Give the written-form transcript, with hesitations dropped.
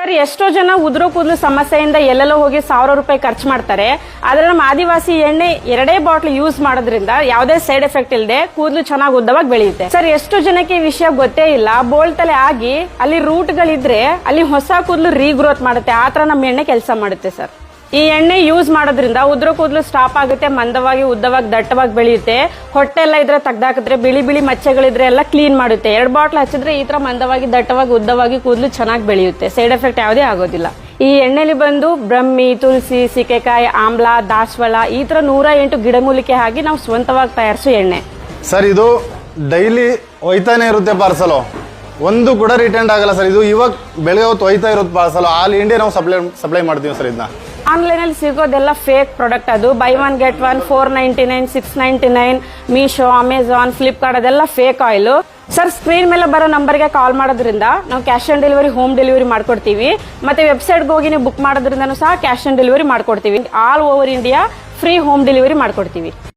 Sir, ಎಷ್ಟೋ ಜನ ಉದುರು ಕೂದಲು ಸಮಸ್ಯೆಯಿಂದ ಎಲ್ಲೆಲ್ಲೋ ಹೋಗಿ 1000 ರೂಪಾಯಿ ಖರ್ಚು ಮಾಡ್ತಾರೆ. ಆದ್ರೆ ನಮ್ಮ ಆದಿವಾಸಿ ಎಣ್ಣೆ 2 ಬಾಟ್ಲ್ ಯೂಸ್ ಮಾಡೋದ್ರಿಂದ ಯಾವುದೇ ಸೈಡ್ ಎಫೆಕ್ಟ್ ಇಲ್ಲದೆ ಕೂದಲು ಚೆನ್ನಾಗಿ ಉದ್ದವಾಗಿ ಬೆಳೆಯುತ್ತೆ. ಸರ್, ಎಷ್ಟು ಜನಕ್ಕೆ ಈ ವಿಷಯ ಗೊತ್ತೇ ಇಲ್ಲ. ಬೋಳ್ತಲೆ ಆಗಿ ಅಲ್ಲಿ ರೂಟ್ಗಳಿದ್ರೆ ಅಲ್ಲಿ ಹೊಸ ಕೂದಲು ರೀಗ್ರೋತ್ ಮಾಡುತ್ತೆ. ಆತರ ನಮ್ಮ ಎಣ್ಣೆ ಕೆಲಸ ಮಾಡುತ್ತೆ ಸರ್. ಈ ಎಣ್ಣೆ ಯೂಸ್ ಮಾಡೋದ್ರಿಂದ ಉದುರು ಕೂದಲು ಸ್ಟಾಪ್ ಆಗುತ್ತೆ, ಮಂದವಾಗಿ ಉದ್ದವಾಗಿ ದಟ್ಟವಾಗಿ ಬೆಳೆಯುತ್ತೆ. ಹೊಟ್ಟೆ ಎಲ್ಲ ಇದ್ರೆ ತೆಗ್ದಾಕಿದ್ರೆ ಬಿಳಿ ಬಿಳಿ ಮಚ್ಚೆಗಳಿದ್ರೆ ಎಲ್ಲ ಕ್ಲೀನ್ ಮಾಡುತ್ತೆ. 2 ಬಾಟ್ಲ್ ಹಚ್ಚಿದ್ರೆ ಈ ತರ ಮಂದವಾಗಿ ದಟ್ಟವಾಗಿ ಉದ್ದವಾಗಿ ಕೂದಲು ಚೆನ್ನಾಗಿ ಬೆಳೆಯುತ್ತೆ. ಸೈಡ್ ಎಫೆಕ್ಟ್ ಯಾವುದೇ ಆಗೋದಿಲ್ಲ. ಈ ಎಣ್ಣೆಲಿ ಬಂದು ಬ್ರಹ್ಮಿ, ತುಳಸಿ, ಸೀಕೆಕಾಯಿ, ಆಮ್ಲ, ದಾಸವಾಳ ಈ ತರ 108 ಗಿಡಮೂಲಿಕೆ ಹಾಕಿ ನಾವು ಸ್ವಂತವಾಗಿ ತಯಾರಿಸೋ ಎಣ್ಣೆ ಸರ್. ಇದು ಡೈಲಿ ಒಯ್ತಾನೆ ಇರುತ್ತೆ ಪಾರ್ಸಲು, ಒಂದು ಕೂಡ ರಿಟರ್ನ್ ಆಗಲ್ಲ ಸರ್. ಇದು ಇವಾಗ ಬೆಳಗ್ಗೆ ಹೊತ್ತು ಒಯ್ತಾ ಇರುತ್ತೆ ಪಾರ್ಸಲ್. ಆಲ್ ಇಂಡಿಯಾ ನಾವು ಸಪ್ಲೈ ಮಾಡ್ತೀವಿ ಸರ್. ಇದನ್ನ ಆನ್ಲೈನ್ ಅಲ್ಲಿ ಸಿಗೋದೆಲ್ಲ ಫೇಕ್ ಪ್ರಾಡಕ್ಟ್. ಅದು by 1 get 1 499 699 Meesho, Amazon, Flipkart ಅದೆಲ್ಲ ಫೇಕ್ ಆಯಿಲ್. ಸರ್, ಸ್ಕ್ರೀನ್ ಮೇಲೆ ಬರೋ ನಂಬರ್ಗೆ ಕಾಲ್ ಮಾಡೋದ್ರಿಂದ ನಾವು cash on delivery, home delivery ಮಾಡ್ಕೊಡ್ತೀವಿ. ಮತ್ತೆ ವೆಬ್ಸೈಟ್ಗೆ ಹೋಗಿ ನೀವು ಬುಕ್ ಮಾಡೋದ್ರಿಂದನೂ ಸಹ ಕ್ಯಾಶ್ ಆನ್ ಡೆಲಿವರಿ ಮಾಡ್ಕೊಡ್ತೀವಿ. All over India free home delivery ಮಾಡ್ಕೊಡ್ತೀವಿ.